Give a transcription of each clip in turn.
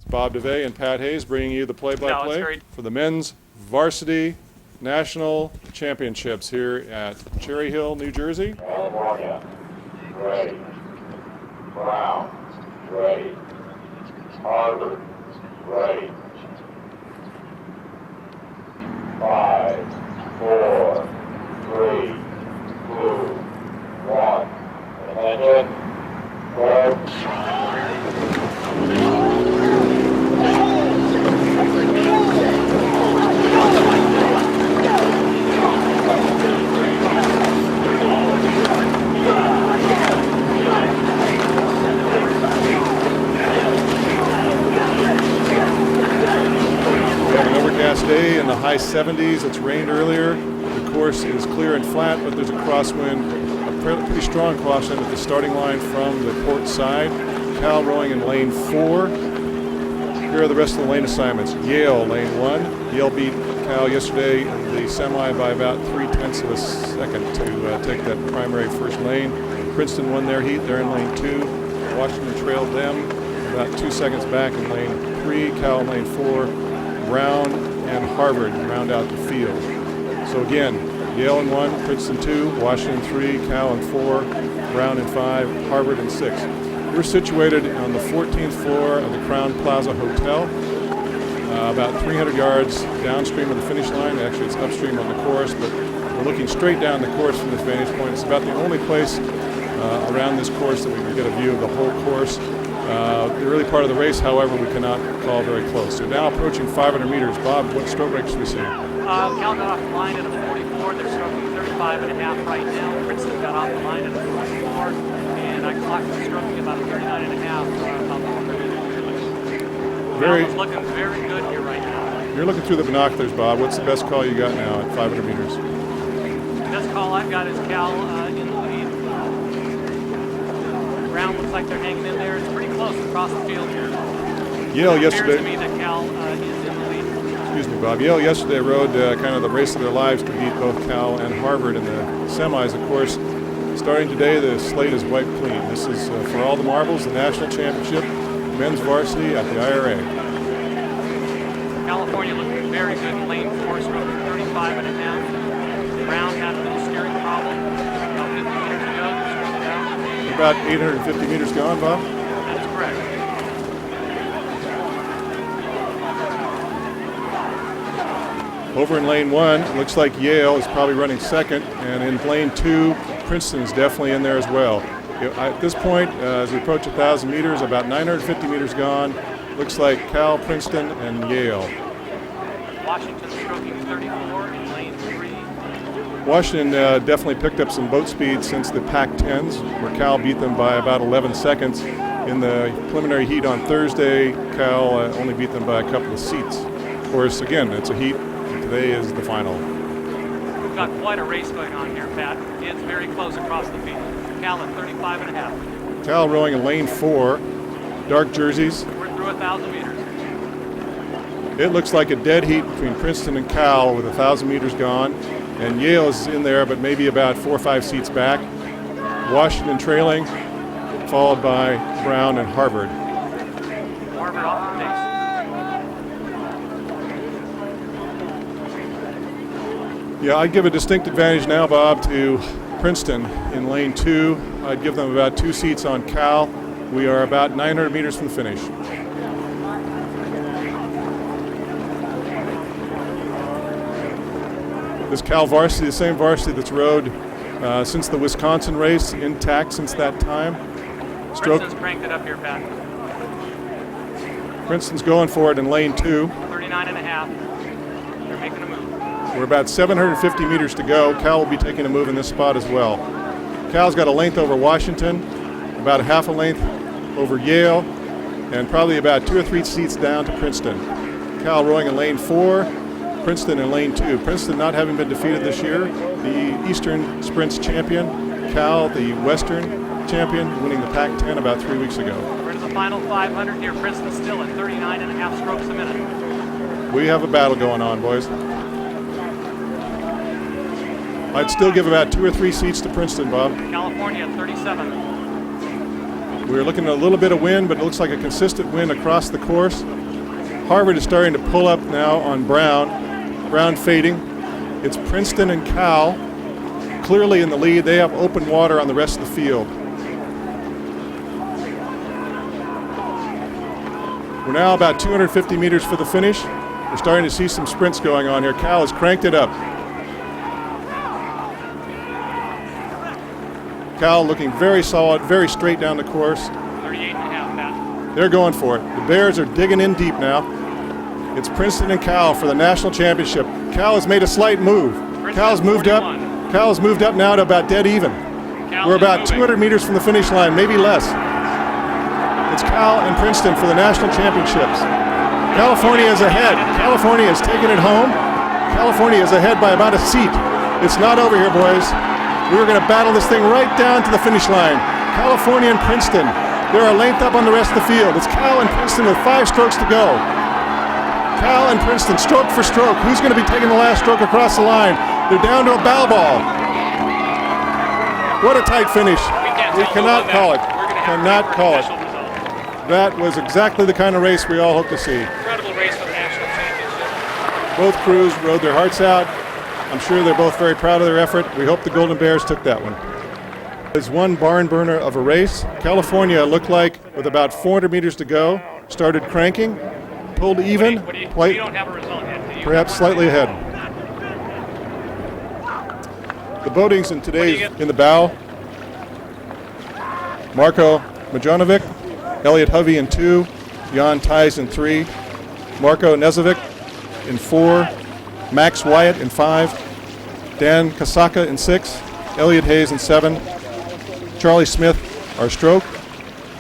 It's Bob Davé and Pat Hayes bringing you the play-by-play for the men's varsity national championships here at Cherry Hill, New Jersey. California, ready. Brown, ready. Harvard, ready. 5, 4, 3, 2, 1. Attention. Go. An overcast day in the high 70s. It's rained earlier. The course is clear and flat, but there's a crosswind, a pretty strong crosswind at the starting line from the port side. Cal rowing in lane 4. Here are the rest of the lane assignments. Yale, lane 1. Yale beat Cal yesterday in the semi by about 0.3 of a second to take that primary first lane. Princeton won their heat. They're in lane 2. Washington trailed them about 2 seconds back in lane 3. Cal in lane 4. Brown and Harvard round out the field. So again, Yale in 1, Princeton 2, Washington 3, Cal in 4, Brown in 5, Harvard in 6. We're situated on the 14th floor of the Crown Plaza Hotel, about 300 yards downstream of the finish line. Actually, it's upstream on the course, but we're looking straight down the course from this vantage point. It's about the only place around this course that we can get a view of the whole course. The early part of the race, however, we cannot call very close. So now approaching 500 meters. Bob, what stroke breaks do we see? Cal got off the line at a 44. They're stroking 35.5 right now. Princeton got off the line at a 44. And I clocked the stroking about a 39.5. Cal is looking very good here right now. You're looking through the binoculars, Bob. What's the best call you got now at 500 meters? The best call I've got is Cal in the lead. Brown looks like they're hanging in there. It's pretty close across the field here. Yale It yesterday. appears to me that Cal is in the lead. Excuse me, Bob. Yale yesterday rode kind of the race of their lives to beat both Cal and Harvard in the semis. Of course, starting today, the slate is wiped clean. This is for all the marbles, the national championship, men's varsity at the IRA. California looking very good in lane 4, stroking 35.5. Brown had a little steering problem. About 50 meters to go. About 850 meters gone, Bob? That's correct. Over in lane 1, it looks like Yale is probably running second, and in lane 2, Princeton is definitely in there as well. At this point, as we approach 1,000 meters, about 950 meters gone, looks like Cal, Princeton, and Yale. Washington stroking 34 in lane 3. Washington definitely picked up some boat speed since the Pac-10s, where Cal beat them by about 11 seconds. In the preliminary heat on Thursday, Cal only beat them by a couple of seats. Of course, again, it's a heat. Today is the final. We've got quite a race going on here, Pat. It's very close across the field. Cal at 35.5. Cal rowing in lane 4, dark jerseys. We're through 1,000 meters. It looks like a dead heat between Princeton and Cal with 1,000 meters gone. And Yale is in there, but maybe about 4 or 5 seats back. Washington trailing, followed by Brown and Harvard. Harvard off the pace. Yeah, I'd give a distinct advantage now, Bob, to Princeton in lane 2. I'd give them about 2 seats on Cal. We are about 900 meters from the finish. This Cal varsity, the same varsity that's rowed since the Wisconsin race, intact since that time. Princeton's cranked it up here, Pat. Princeton's going for it in lane 2. 39.5. They're making a move. We're about 750 meters to go. Cal will be taking a move in this spot as well. Cal's got a length over Washington, about a half a length over Yale, and probably about 2 or 3 seats down to Princeton. Cal rowing in lane 4, Princeton in lane 2. Princeton not having been defeated this year, the Eastern Sprints champion. Cal, the Western champion, winning the Pac-10 about 3 weeks ago. We're to the final 500 here. Princeton still at 39.5 strokes a minute. We have a battle going on, boys. I'd still give about 2 or 3 seats to Princeton, Bob. California at 37. We're looking at a little bit of wind, but it looks like a consistent wind across the course. Harvard is starting to pull up now on Brown. Brown fading. It's Princeton and Cal clearly in the lead. They have open water on the rest of the field. We're now about 250 meters for the finish. We're starting to see some sprints going on here. Cal has cranked it up. Cal looking very solid, very straight down the course. 38 and a half, Pat. They're going for it. The Bears are digging in deep now. It's Princeton and Cal for the national championship. Cal has made a slight move. Cal's moved up. Cal's moved up now to about dead even. We're about 200 meters from the finish line, maybe less. It's Cal and Princeton for the national championships. California is ahead. California has taken it home. California is ahead by about a seat. It's not over here, boys. We're going to battle this thing right down to the finish line. California and Princeton. They're a length up on the rest of the field. It's Cal and Princeton with 5 strokes to go. Cal and Princeton, stroke for stroke. Who's going to be taking the last stroke across the line? They're down to a bow ball. What a tight finish. We cannot call it. Cannot call it. That was exactly the kind of race we all hope to see. Incredible race for the national championship. Both crews rode their hearts out. I'm sure they're both very proud of their effort. We hope the Golden Bears took that one. There's one barn burner of a race. California looked like, with about 400 meters to go, started cranking, pulled even, We don't have a result yet, do you? perhaps slightly ahead. The boatings in today's in the bow. Marko Majanovic, Elliot Hovey in 2, Jan Thijs in 3, Marko Nezovic in 4, Max Wyatt in 5, Dan Kasaka in 6, Elliot Hayes in 7, Charlie Smith, our stroke,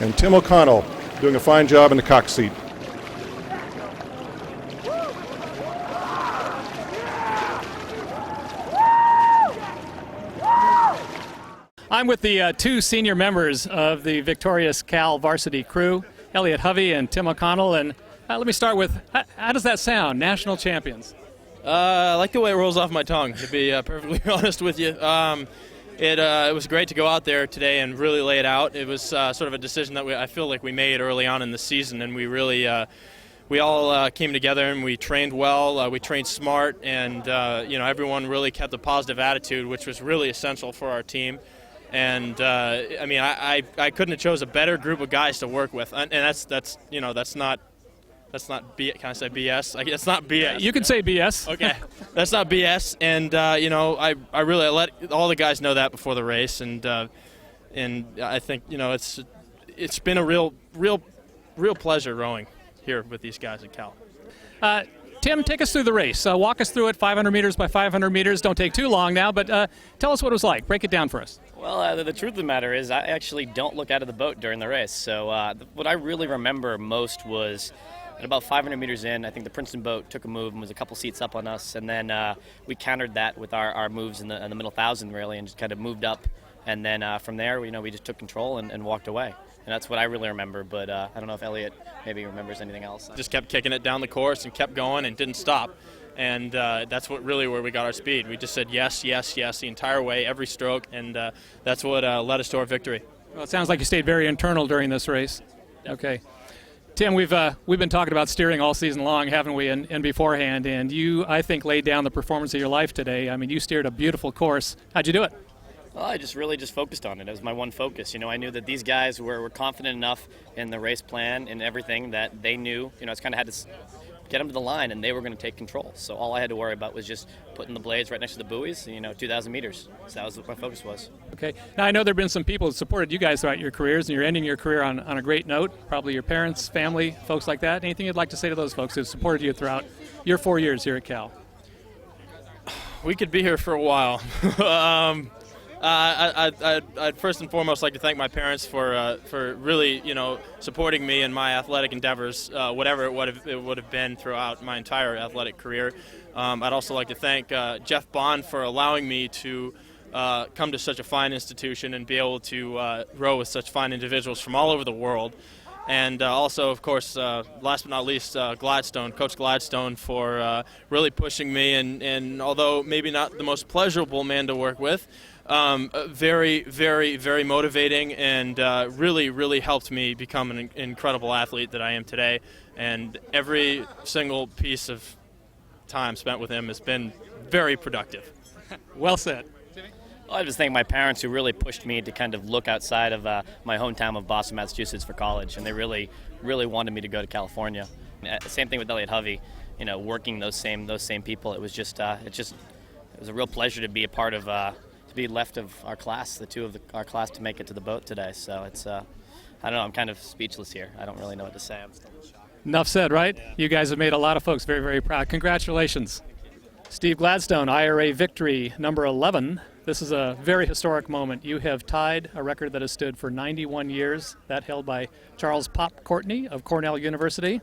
and Tim O'Connell doing a fine job in the cock seat. I'm with the 2 senior members of the victorious Cal varsity crew, Elliot Hovey and Tim O'Connell. And let me start with, how does that sound, national champions? I like the way it rolls off my tongue, to be perfectly honest with you. It was great to go out there today and really lay it out. It was sort of a decision that I feel like we made early on in the season, and we really we all came together and we trained well. We trained smart, and everyone really kept a positive attitude, which was really essential for our team. And I couldn't have chose a better group of guys to work with, and that's not. That's not B. Can I say BS? It's not BS. You can say BS. Okay, that's not BS. And I really let all the guys know that before the race, and I think it's been a real pleasure rowing here with these guys at Cal. Tim, take us through the race. Walk us through it, 500 meters by 500 meters. Don't take too long now, but tell us what it was like. Break it down for us. Well, the truth of the matter is I actually don't look out of the boat during the race. So what I really remember most was at about 500 meters in, I think the Princeton boat took a move and was a couple seats up on us, and then we countered that with our moves in the middle 1,000 really, and just kind of moved up. And then from there, we just took control and walked away. And that's what I really remember, but I don't know if Elliot maybe remembers anything else. Just kept kicking it down the course and kept going and didn't stop. And that's where we got our speed. We just said yes, yes, yes the entire way, every stroke, and that's what led us to our victory. Well, it sounds like you stayed very internal during this race. Okay. Tim, we've been talking about steering all season long, haven't we, and beforehand, and you, I think, laid down the performance of your life today. I mean, you steered a beautiful course. How'd you do it? Well, I just really focused on it. It was my one focus. I knew that these guys were confident enough in the race plan and everything that they knew, I just kind of had to get them to the line, and they were going to take control. So all I had to worry about was just putting the blades right next to the buoys, 2,000 meters. So that was what my focus was. Okay. Now, I know there have been some people that supported you guys throughout your careers, and you're ending your career on a great note, probably your parents, family, folks like that. Anything you'd like to say to those folks who supported you throughout your 4 years here at Cal? We could be here for a while. I'd first and foremost like to thank my parents for really, supporting me in my athletic endeavors, whatever it would have been throughout my entire athletic career. I'd also like to thank Jeff Bond for allowing me to come to such a fine institution and be able to row with such fine individuals from all over the world. And also, of course, last but not least, Coach Gladstone, for really pushing me. And although maybe not the most pleasurable man to work with, Very, very, very motivating, and really, really helped me become an incredible athlete that I am today. And every single piece of time spent with him has been very productive. Well said. Well, I just thank my parents who really pushed me to kind of look outside of my hometown of Boston, Massachusetts for college, and they really, really wanted me to go to California. Same thing with Elliot Hovey, working those same people. It was just, it was a real pleasure to be a part of, to be left of our class, the two of our class, to make it to the boat today. So it's, I don't know, I'm kind of speechless here. I don't really know what to say. I'm still in shock. Enough said, right? You guys have made a lot of folks very, very proud. Congratulations. Steve Gladstone, IRA victory number 11. This is a very historic moment. You have tied a record that has stood for 91 years, that held by Charles Pop Courtney of Cornell University.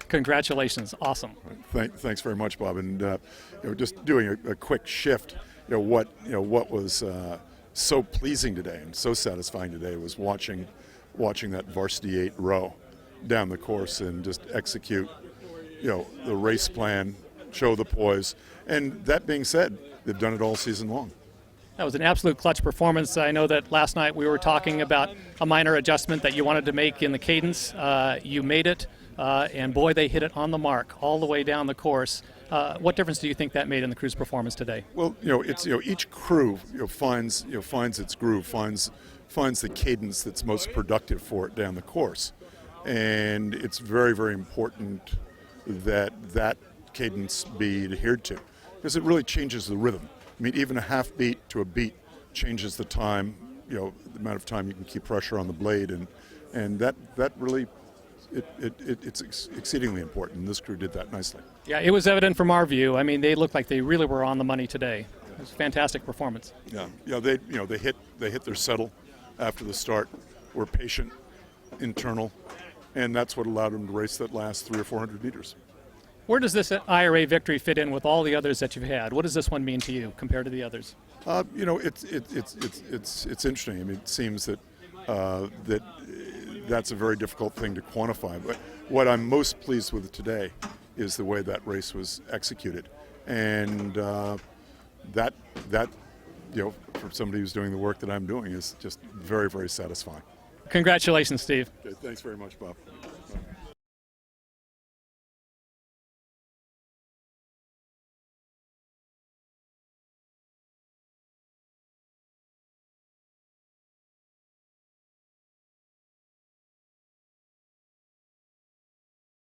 Congratulations. Awesome. Thanks very much, Bob. And just doing a quick shift. What was so pleasing today and so satisfying today was watching that Varsity 8 row down the course and just execute, the race plan, show the poise. And that being said, they've done it all season long. That was an absolute clutch performance. I know that last night we were talking about a minor adjustment that you wanted to make in the cadence. You made it, and boy, they hit it on the mark all the way down the course. What difference do you think that made in the crew's performance today? Well, it's each crew finds its groove, finds the cadence that's most productive for it down the course, and it's very, very important that cadence be adhered to, because it really changes the rhythm. I mean, even a half beat to a beat changes the time, the amount of time you can keep pressure on the blade, and that really, it's exceedingly important. This crew did that nicely. Yeah, it was evident from our view. I mean, they looked like they really were on the money today. It was a fantastic performance. Yeah, they hit their settle after the start, were patient, internal, and that's what allowed them to race that last 300 or 400 meters. Where does this IRA victory fit in with all the others that you've had? What does this one mean to you compared to the others? It's interesting. I mean, it seems that that's a very difficult thing to quantify. But what I'm most pleased with today is the way that race was executed, and that for somebody who's doing the work that I'm doing is just very, very satisfying. Congratulations, Steve. Okay, thanks very much, Bob.